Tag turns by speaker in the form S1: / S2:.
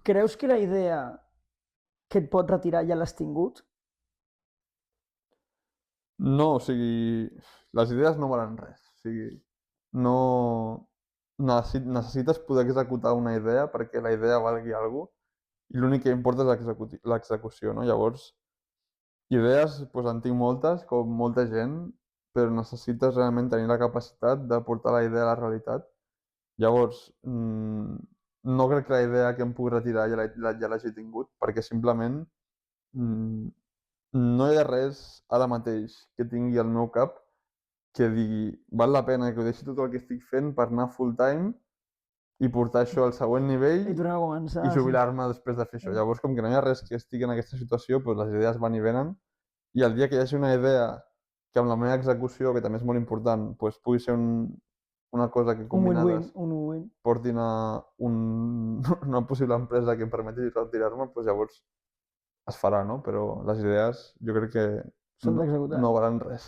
S1: Creus que la idea que et pot retirar ja l'has tingut?
S2: No, o sigui, les idees no valen res. O sigui, no... Necessites poder executar una idea perquè la idea valgui alguna cosa i l'únic que importa és l'execució, no? Llavors, idees, doncs en tinc moltes, com molta gent, però necessites realment tenir la capacitat de portar la idea a la realitat. Llavors, no crec que la idea que em puc retirar ja l'hagi tingut, perquè simplement mm, no hi ha res ara mateix que tingui al meu cap que digui val la pena que ho deixi tot el que estic fent per anar full time i portar això al següent nivell
S1: I tornar a començar,
S2: i
S1: sí.
S2: jubilar-me després de fer això. Llavors, com que no hi ha res que estigui en aquesta situació, doncs les idees van i venen i el dia que hi hagi una idea que amb la meva execució, que també és molt important, doncs pugui ser una cosa que
S1: Un
S2: combinades
S1: win-win, un win-win.
S2: portin a una possible empresa que em permeti retirar-me, doncs llavors es farà, no? Però les idees jo crec que
S1: S'han d'executar.
S2: no valen res.